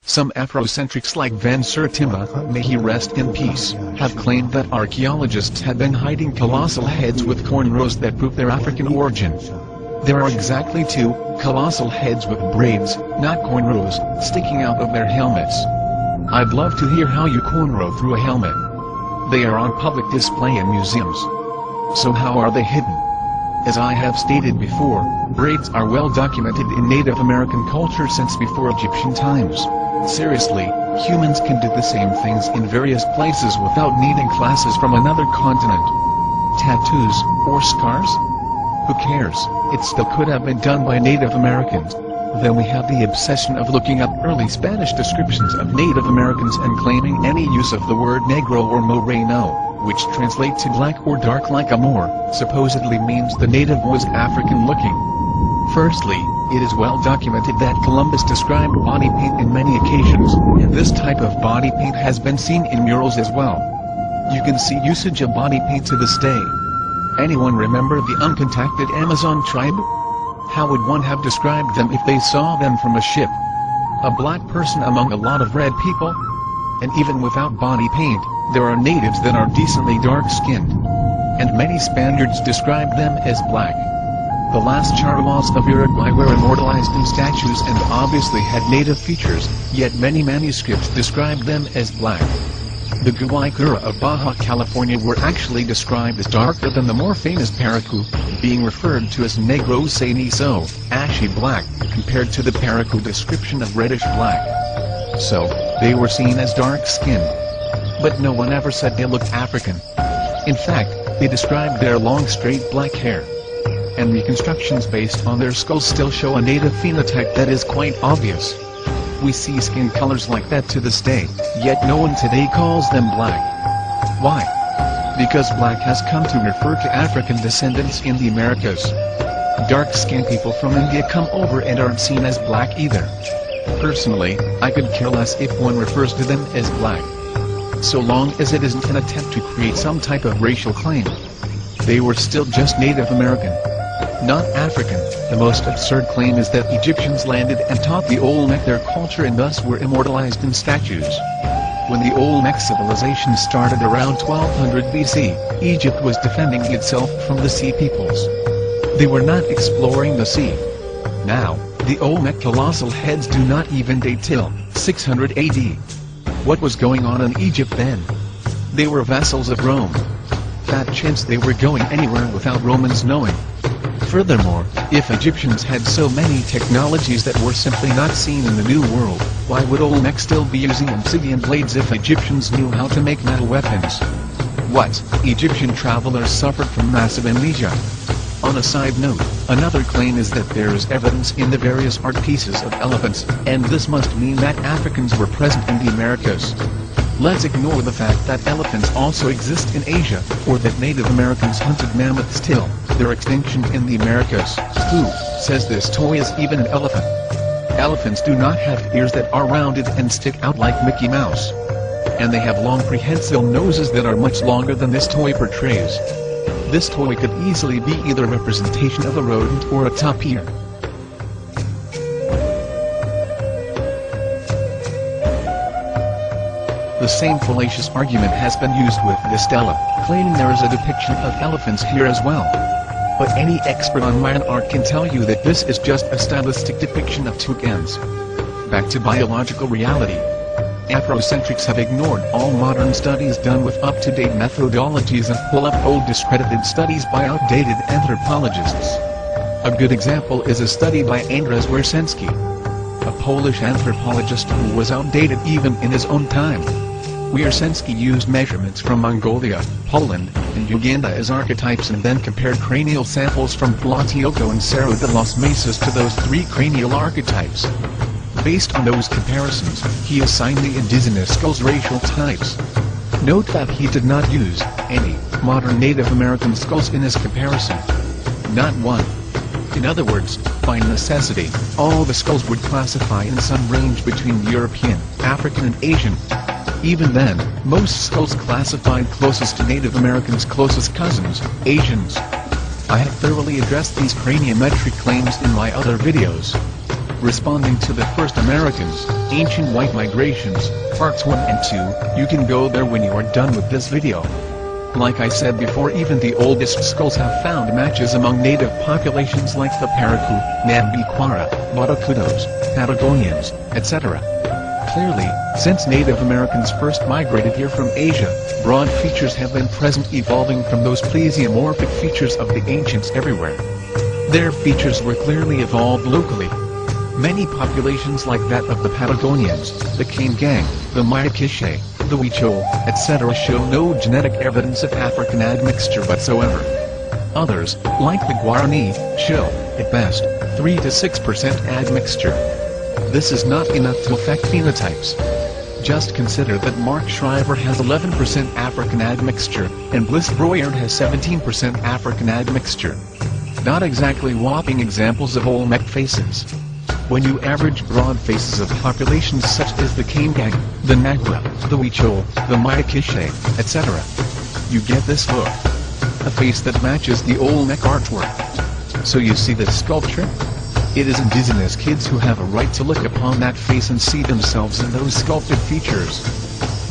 Some Afrocentrics like Van Sertima, may he rest in peace, have claimed that archaeologists had been hiding colossal heads with cornrows that prove their African origin. There are exactly two colossal heads with braids, not cornrows, sticking out of their helmets. I'd love to hear how you cornrow through a helmet. They are on public display in museums. So how are they hidden? As I have stated before, braids are well documented in Native American culture since before Egyptian times. Seriously, humans can do the same things in various places without needing classes from another continent. Tattoos, or scars? Who cares? It still could have been done by Native Americans. Then we have the obsession of looking up early Spanish descriptions of Native Americans and claiming any use of the word negro or moreno, which translates to black or dark like a Moor, supposedly means the native was African-looking. Firstly, it is well documented that Columbus described body paint in many occasions, and this type of body paint has been seen in murals as well. You can see usage of body paint to this day. Anyone remember the uncontacted Amazon tribe? How would one have described them if they saw them from a ship? A black person among a lot of red people? And even without body paint, there are natives that are decently dark-skinned. And many Spaniards describe them as black. The last charros of Uruguay were immortalized in statues and obviously had native features, yet many manuscripts describe them as black. The Guaycura of Baja California were actually described as darker than the more famous Paracu, being referred to as negro cenizo, ashy black, compared to the Paracu description of reddish black. So, they were seen as dark-skinned. But no one ever said they looked African. In fact, they described their long straight black hair. And reconstructions based on their skulls still show a native phenotype that is quite obvious. We see skin colors like that to this day, yet no one today calls them black. Why? Because black has come to refer to African descendants in the Americas. Dark-skinned people from India come over and aren't seen as black either. Personally, I could care less if one refers to them as black. So long as it isn't an attempt to create some type of racial claim. They were still just Native American, not African. The most absurd claim is that Egyptians landed and taught the Olmec their culture and thus were immortalized in statues. When the Olmec civilization started around 1200 BC, Egypt was defending itself from the sea peoples. They were not exploring the sea. Now, the Olmec colossal heads do not even date till 600 AD. What was going on in Egypt then? They were vassals of Rome. Fat chance they were going anywhere without Romans knowing. Furthermore, if Egyptians had so many technologies that were simply not seen in the New World, why would Olmecs still be using obsidian blades if Egyptians knew how to make metal weapons? What, Egyptian travelers suffered from massive amnesia? On a side note, another claim is that there is evidence in the various art pieces of elephants, and this must mean that Africans were present in the Americas. Let's ignore the fact that elephants also exist in Asia, or that Native Americans hunted mammoths till their extinction in the Americas. Who says this toy is even an elephant? Elephants do not have ears that are rounded and stick out like Mickey Mouse. And they have long prehensile noses that are much longer than this toy portrays. This toy could easily be either a representation of a rodent or a tapir. The same fallacious argument has been used with the stela, claiming there is a depiction of elephants here as well. But any expert on Mayan art can tell you that this is just a stylistic depiction of toucans. Back to biological reality. Afrocentrics have ignored all modern studies done with up-to-date methodologies and pull up old discredited studies by outdated anthropologists. A good example is a study by Andrzej Wierszenski, a Polish anthropologist who was outdated even in his own time. Wierszenski used measurements from Mongolia, Poland, and Uganda as archetypes and then compared cranial samples from Tlatelolco and Cerro de los Mesas to those three cranial archetypes. Based on those comparisons, he assigned the indigenous skulls racial types. Note that he did not use any modern Native American skulls in his comparison. Not one. In other words, by necessity, all the skulls would classify in some range between European, African and Asian. Even then, most skulls classified closest to Native Americans' closest cousins, Asians. I have thoroughly addressed these craniometric claims in my other videos. Responding to the first Americans, Ancient White Migrations, Parts 1 and 2, you can go there when you are done with this video. Like I said before, even the oldest skulls have found matches among native populations like the Paraku, Nambiquara, Matacudos, Patagonians, etc. Clearly, since Native Americans first migrated here from Asia, broad features have been present, evolving from those plesiomorphic features of the ancients everywhere. Their features were clearly evolved locally. Many populations like that of the Patagonians, the Kaingang, the Mayakiche, the Huichol, etc. show no genetic evidence of African admixture whatsoever. Others, like the Guarani, show, at best, 3 to 6% admixture. This is not enough to affect phenotypes. Just consider that Mark Shriver has 11% African admixture, and Bliss Broyard has 17% African admixture. Not exactly whopping examples of Olmec faces. When you average broad faces of populations such as the Kaingang, the Nagua, the Huichol, the Mayakiche, etc., you get this look. A face that matches the Olmec artwork. So you see this sculpture? It is indigenous kids who have a right to look upon that face and see themselves in those sculpted features.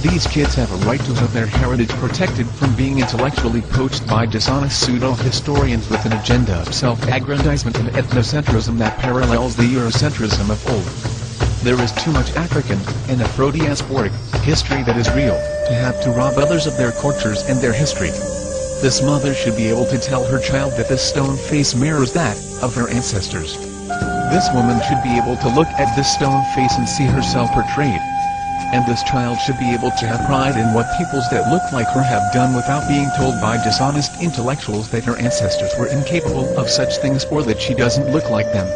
These kids have a right to have their heritage protected from being intellectually poached by dishonest pseudo-historians with an agenda of self-aggrandizement and ethnocentrism that parallels the Eurocentrism of old. There is too much African, and Afro-diasporic, history that is real, to have to rob others of their cultures and their history. This mother should be able to tell her child that this stone face mirrors that of her ancestors. This woman should be able to look at this stone face and see herself portrayed. And this child should be able to have pride in what peoples that look like her have done without being told by dishonest intellectuals that her ancestors were incapable of such things or that she doesn't look like them.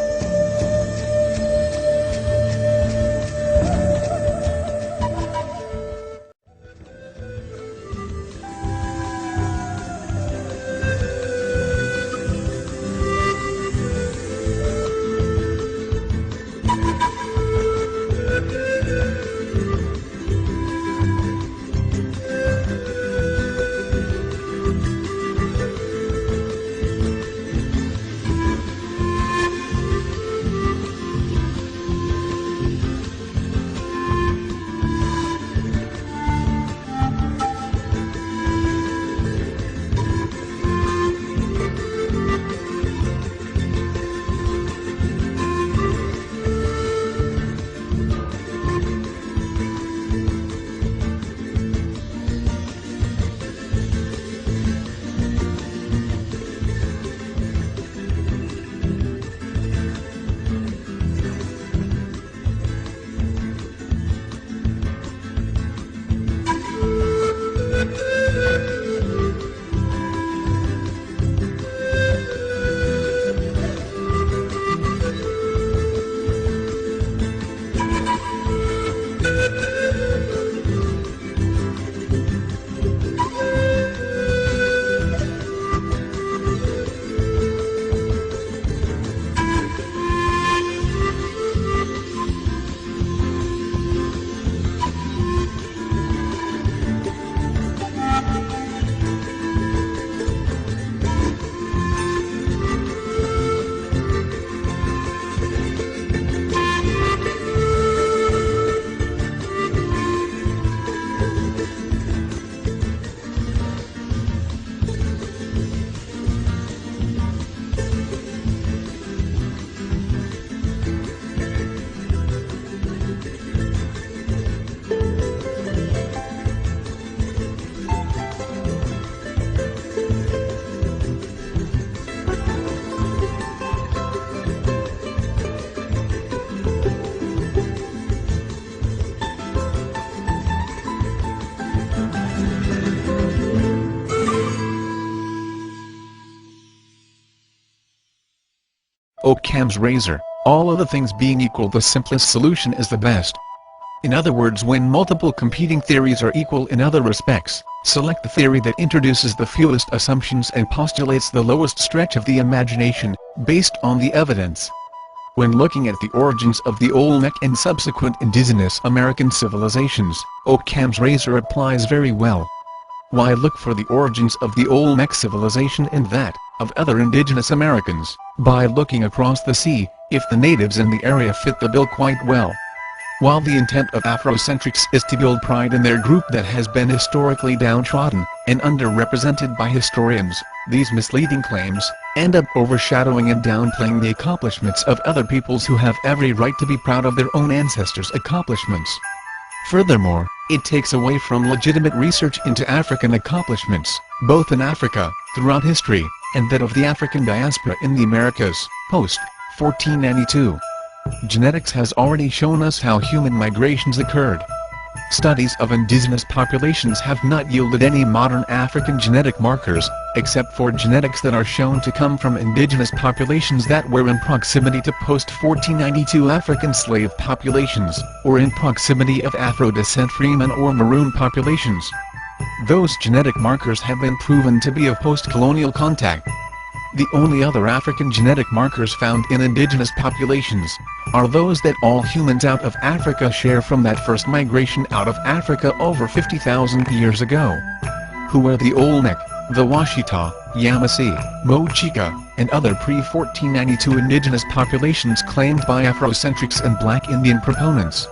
Occam's razor, all other things being equal, the simplest solution is the best. In other words, when multiple competing theories are equal in other respects, select the theory that introduces the fewest assumptions and postulates the lowest stretch of the imagination, based on the evidence. When looking at the origins of the Olmec and subsequent indigenous American civilizations, Occam's razor applies very well. Why look for the origins of the Olmec civilization and that of other indigenous Americans, by looking across the sea, if the natives in the area fit the bill quite well. While the intent of Afrocentrics is to build pride in their group that has been historically downtrodden and underrepresented by historians, these misleading claims end up overshadowing and downplaying the accomplishments of other peoples who have every right to be proud of their own ancestors' accomplishments. Furthermore, it takes away from legitimate research into African accomplishments, both in Africa, throughout history, and that of the African diaspora in the Americas, post-1492. Genetics has already shown us how human migrations occurred. Studies of indigenous populations have not yielded any modern African genetic markers, except for genetics that are shown to come from indigenous populations that were in proximity to post-1492 African slave populations, or in proximity of Afro-descent freeman or maroon populations. Those genetic markers have been proven to be of post-colonial contact. The only other African genetic markers found in indigenous populations are those that all humans out of Africa share from that first migration out of Africa over 50,000 years ago. Who were the Olmec, the Washita, Yamasee, Mochica, and other pre-1492 indigenous populations claimed by Afrocentrics and Black Indian proponents.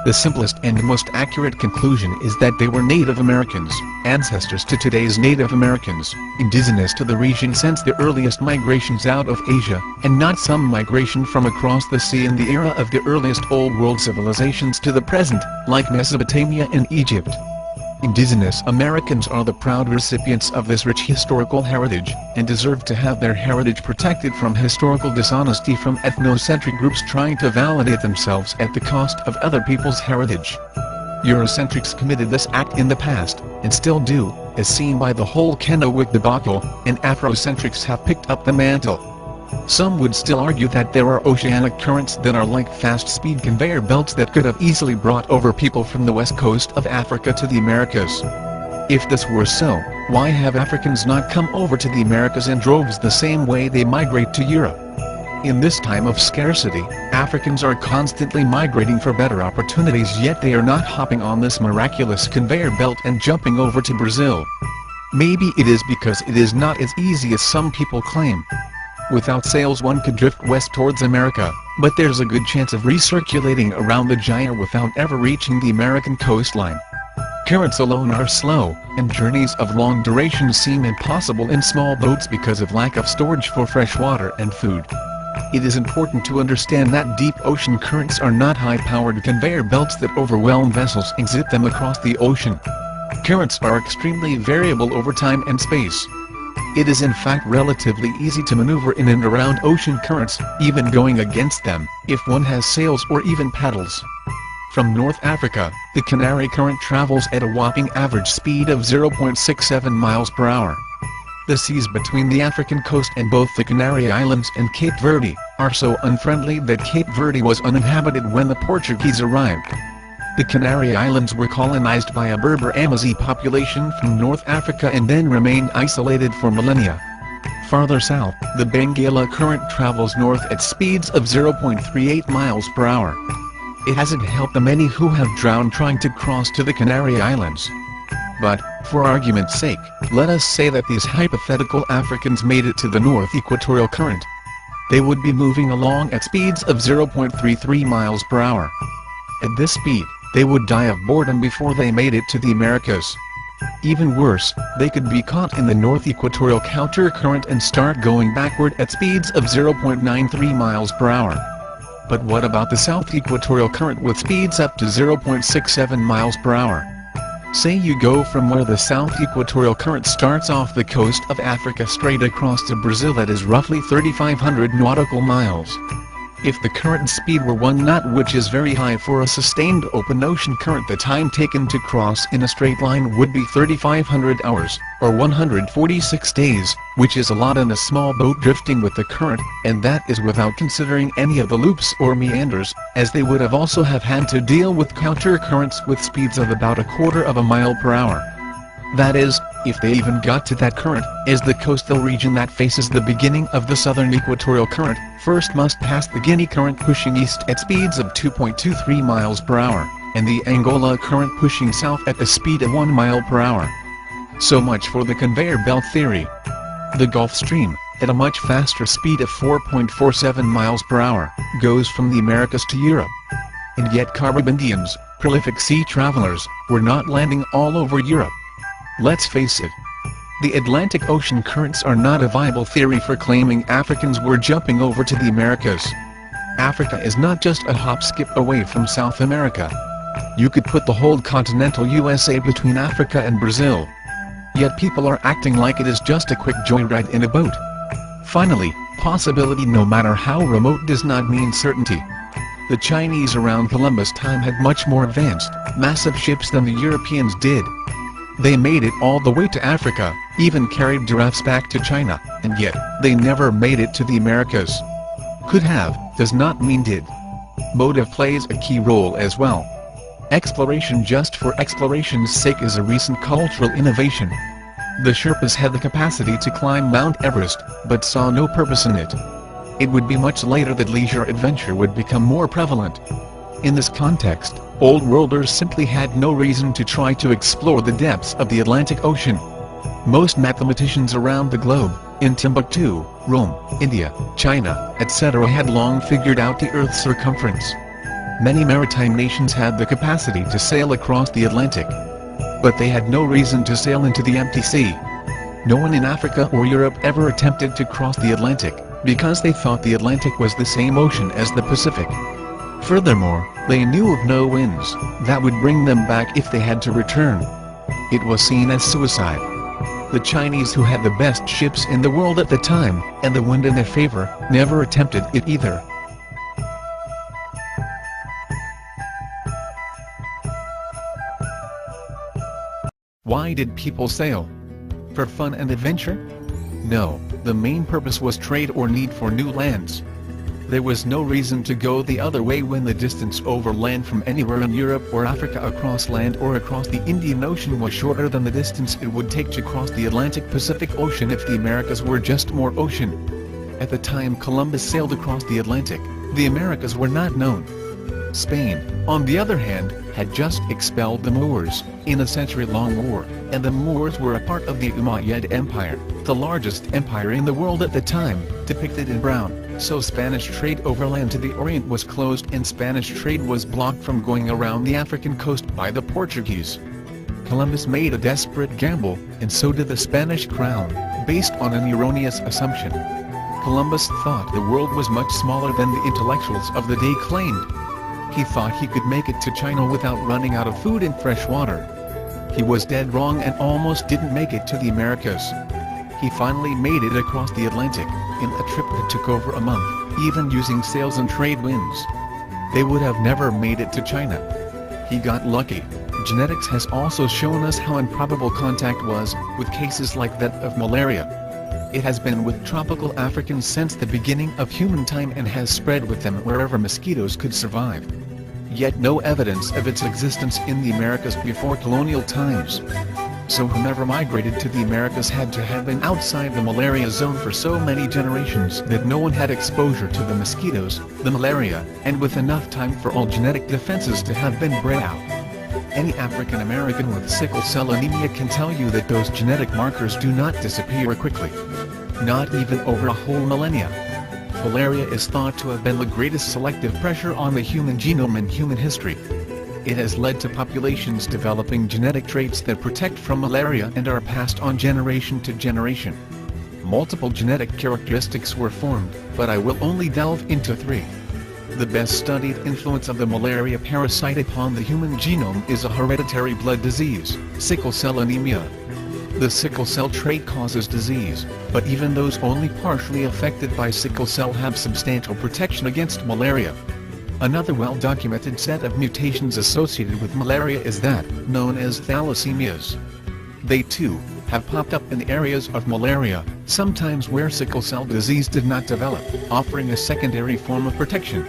The simplest and most accurate conclusion is that they were Native Americans, ancestors to today's Native Americans, indigenous to the region since the earliest migrations out of Asia, and not some migration from across the sea in the era of the earliest Old World civilizations to the present, like Mesopotamia and Egypt. Indigenous Americans are the proud recipients of this rich historical heritage, and deserve to have their heritage protected from historical dishonesty from ethnocentric groups trying to validate themselves at the cost of other people's heritage. Eurocentrics committed this act in the past, and still do, as seen by the whole Kennewick debacle, and Afrocentrics have picked up the mantle. Some would still argue that there are oceanic currents that are like fast-speed conveyor belts that could have easily brought over people from the west coast of Africa to the Americas. If this were so, why have Africans not come over to the Americas in droves the same way they migrate to Europe? In this time of scarcity, Africans are constantly migrating for better opportunities, yet they are not hopping on this miraculous conveyor belt and jumping over to Brazil. Maybe it is because it is not as easy as some people claim. Without sails one could drift west towards America, but there's a good chance of recirculating around the gyre without ever reaching the American coastline. Currents alone are slow, and journeys of long duration seem impossible in small boats because of lack of storage for fresh water and food. It is important to understand that deep ocean currents are not high-powered conveyor belts that overwhelm vessels and zip them across the ocean. Currents are extremely variable over time and space. It is in fact relatively easy to maneuver in and around ocean currents, even going against them, if one has sails or even paddles. From North Africa, the Canary Current travels at a whopping average speed of 0.67 miles per hour. The seas between the African coast and both the Canary Islands and Cape Verde are so unfriendly that Cape Verde was uninhabited when the Portuguese arrived. The Canary Islands were colonized by a Berber Amazigh population from North Africa and then remained isolated for millennia. Farther south, the Benguela Current travels north at speeds of 0.38 miles per hour. It hasn't helped the many who have drowned trying to cross to the Canary Islands. But, for argument's sake, let us say that these hypothetical Africans made it to the North Equatorial Current. They would be moving along at speeds of 0.33 miles per hour. At this speed, they would die of boredom before they made it to the Americas. Even worse, they could be caught in the North Equatorial Counter-Current and start going backward at speeds of 0.93 miles per hour. But what about the South Equatorial Current with speeds up to 0.67 miles per hour? Say you go from where the South Equatorial Current starts off the coast of Africa straight across to Brazil, that is roughly 3,500 nautical miles. If the current speed were 1 knot, which is very high for a sustained open ocean current, the time taken to cross in a straight line would be 3,500 hours, or 146 days, which is a lot in a small boat drifting with the current, and that is without considering any of the loops or meanders, as they would have also have had to deal with counter-currents with speeds of about 1/4 of a mile per hour. That is, if they even got to that current, as the coastal region that faces the beginning of the Southern Equatorial Current first must pass the Guinea Current pushing east at speeds of 2.23 miles per hour, and the Angola Current pushing south at the speed of 1 mile per hour. So much for the conveyor belt theory. The Gulf Stream, at a much faster speed of 4.47 miles per hour, goes from the Americas to Europe. And yet Caribbeans, prolific sea travelers, were not landing all over Europe. Let's face it. The Atlantic Ocean currents are not a viable theory for claiming Africans were jumping over to the Americas. Africa is not just a hop-skip away from South America. You could put the whole continental USA between Africa and Brazil. Yet people are acting like it is just a quick joyride in a boat. Finally, possibility no matter how remote does not mean certainty. The Chinese around Columbus' time had much more advanced, massive ships than the Europeans did. They made it all the way to Africa, even carried giraffes back to China, and yet, they never made it to the Americas. Could have, does not mean did. Motive plays a key role as well. Exploration just for exploration's sake is a recent cultural innovation. The Sherpas had the capacity to climb Mount Everest, but saw no purpose in it. It would be much later that leisure adventure would become more prevalent. In this context, Old Worlders simply had no reason to try to explore the depths of the Atlantic Ocean. Most mathematicians around the globe, in Timbuktu, Rome, India, China, etc. had long figured out the Earth's circumference. Many maritime nations had the capacity to sail across the Atlantic. But they had no reason to sail into the empty sea. No one in Africa or Europe ever attempted to cross the Atlantic, because they thought the Atlantic was the same ocean as the Pacific. Furthermore, they knew of no winds that would bring them back if they had to return. It was seen as suicide. The Chinese, who had the best ships in the world at the time, and the wind in their favor, never attempted it either. Why did people sail? For fun and adventure? No, the main purpose was trade or need for new lands. There was no reason to go the other way when the distance overland from anywhere in Europe or Africa across land or across the Indian Ocean was shorter than the distance it would take to cross the Atlantic-Pacific Ocean if the Americas were just more ocean. At the time Columbus sailed across the Atlantic, the Americas were not known. Spain, on the other hand, had just expelled the Moors, in a century-long war, and the Moors were a part of the Umayyad Empire, the largest empire in the world at the time, depicted in brown, so Spanish trade overland to the Orient was closed and Spanish trade was blocked from going around the African coast by the Portuguese. Columbus made a desperate gamble, and so did the Spanish crown, based on an erroneous assumption. Columbus thought the world was much smaller than the intellectuals of the day claimed. He thought he could make it to China without running out of food and fresh water. He was dead wrong and almost didn't make it to the Americas. He finally made it across the Atlantic, in a trip that took over a month, even using sails and trade winds. They would have never made it to China. He got lucky. Genetics has also shown us how improbable contact was, with cases like that of malaria. It has been with tropical Africans since the beginning of human time and has spread with them wherever mosquitoes could survive. Yet no evidence of its existence in the Americas before colonial times. So whomever migrated to the Americas had to have been outside the malaria zone for so many generations that no one had exposure to the mosquitoes, the malaria, and with enough time for all genetic defenses to have been bred out. Any African American with sickle cell anemia can tell you that those genetic markers do not disappear quickly. Not even over a whole millennia. Malaria is thought to have been the greatest selective pressure on the human genome in human history. It has led to populations developing genetic traits that protect from malaria and are passed on generation to generation. Multiple genetic characteristics were formed, but I will only delve into 3. The best studied influence of the malaria parasite upon the human genome is a hereditary blood disease, sickle cell anemia. The sickle cell trait causes disease, but even those only partially affected by sickle cell have substantial protection against malaria. Another well-documented set of mutations associated with malaria is that known as thalassemias. They too have popped up in areas of malaria, sometimes where sickle cell disease did not develop, offering a secondary form of protection.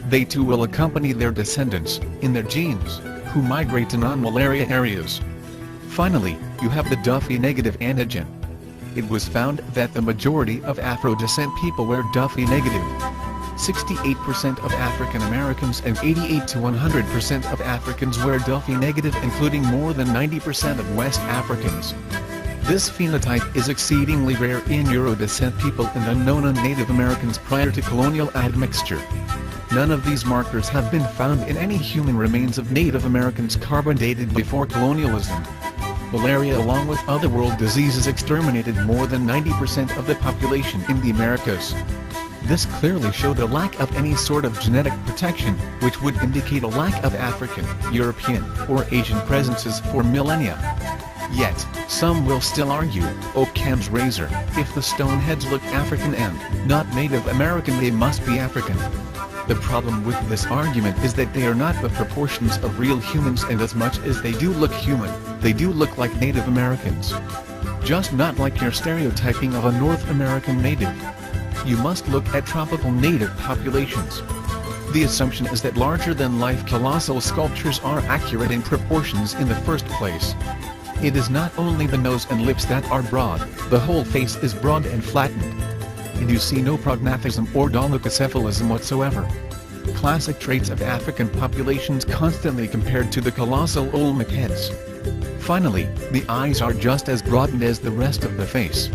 They too will accompany their descendants, in their genes, who migrate to non-malaria areas. Finally, you have the Duffy-negative antigen. It was found that the majority of Afro-descent people were Duffy-negative. 68% of African Americans and 88 to 100% of Africans were Duffy-negative, including more than 90% of West Africans. This phenotype is exceedingly rare in Euro-descent people and unknown in Native Americans prior to colonial admixture. None of these markers have been found in any human remains of Native Americans carbon dated before colonialism. Malaria along with other world diseases exterminated more than 90% of the population in the Americas. This clearly showed a lack of any sort of genetic protection, which would indicate a lack of African, European, or Asian presences for millennia. Yet, some will still argue, Occam's razor, if the stoneheads look African and not Native American, they must be African. The problem with this argument is that they are not the proportions of real humans, and as much as they do look human, they do look like Native Americans. Just not like your stereotyping of a North American native. You must look at tropical native populations. The assumption is that larger-than-life colossal sculptures are accurate in proportions in the first place. It is not only the nose and lips that are broad, the whole face is broad and flattened. And you see no prognathism or dolichocephalism whatsoever. Classic traits of African populations constantly compared to the colossal Olmec heads. Finally, the eyes are just as broadened as the rest of the face.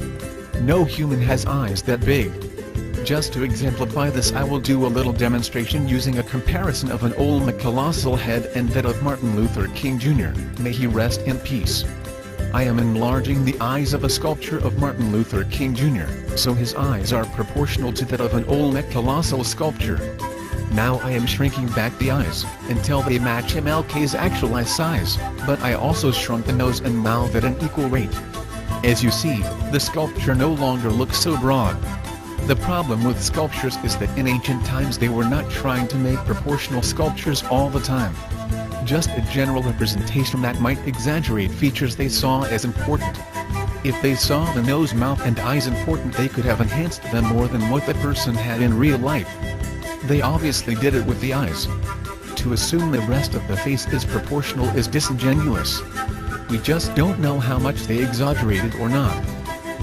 No human has eyes that big. Just to exemplify this, I will do a little demonstration using a comparison of an Olmec colossal head and that of Martin Luther King Jr., may he rest in peace. I am enlarging the eyes of a sculpture of Martin Luther King Jr., so his eyes are proportional to that of an Olmec colossal sculpture. Now I am shrinking back the eyes, until they match MLK's actualized size, but I also shrunk the nose and mouth at an equal rate. As you see, the sculpture no longer looks so broad. The problem with sculptures is that in ancient times they were not trying to make proportional sculptures all the time. Just a general representation that might exaggerate features they saw as important. If they saw the nose, mouth and eyes important, they could have enhanced them more than what the person had in real life. They obviously did it with the eyes. To assume the rest of the face is proportional is disingenuous. We just don't know how much they exaggerated or not.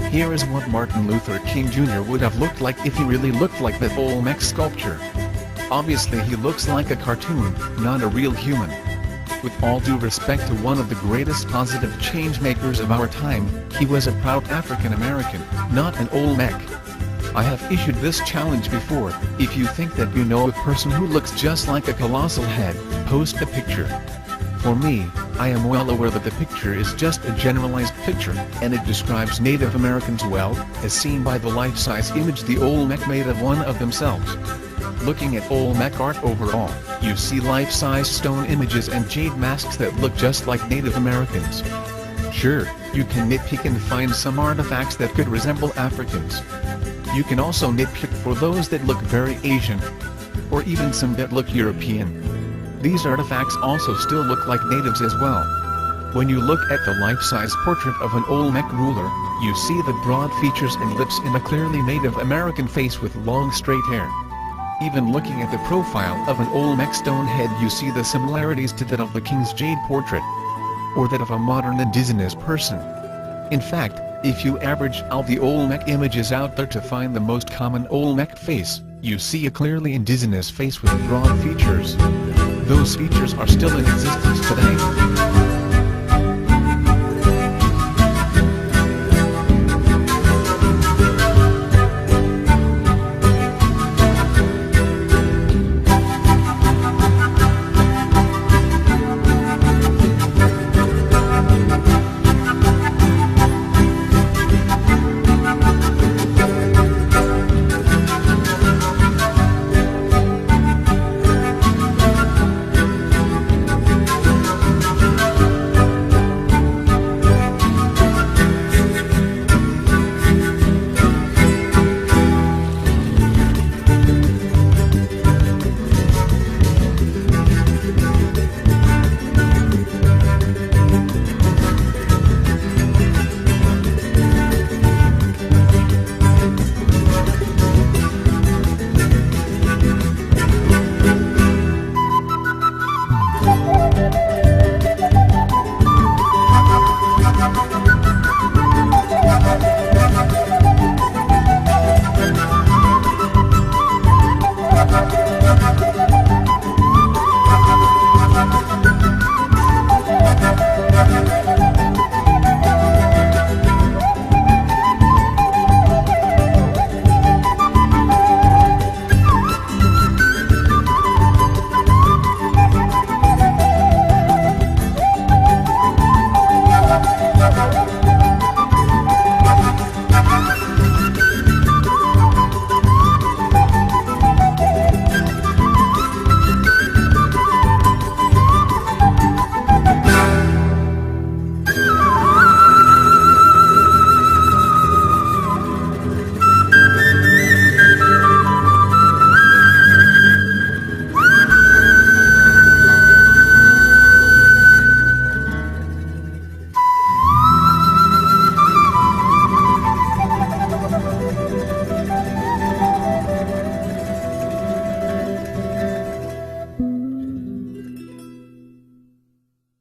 Here is what Martin Luther King Jr. would have looked like if he really looked like the Olmec sculpture. Obviously he looks like a cartoon, not a real human. With all due respect to one of the greatest positive change makers of our time, he was a proud African American, not an Olmec. I have issued this challenge before. If you think that you know a person who looks just like a colossal head, post a picture. For me, I am well aware that the picture is just a generalized picture, and it describes Native Americans well, as seen by the life-size image the Olmec made of one of themselves. Looking at Olmec art overall, you see life-size stone images and jade masks that look just like Native Americans. Sure, you can nitpick and find some artifacts that could resemble Africans. You can also nitpick for those that look very Asian, or even some that look European. These artifacts also still look like natives as well. When you look at the life-size portrait of an Olmec ruler, you see the broad features and lips in a clearly Native American face with long straight hair. Even looking at the profile of an Olmec stone head, you see the similarities to that of the king's jade portrait, or that of a modern indigenous person. In fact, if you average all the Olmec images out there to find the most common Olmec face, you see a clearly indigenous face with broad features. Those features are still in existence today.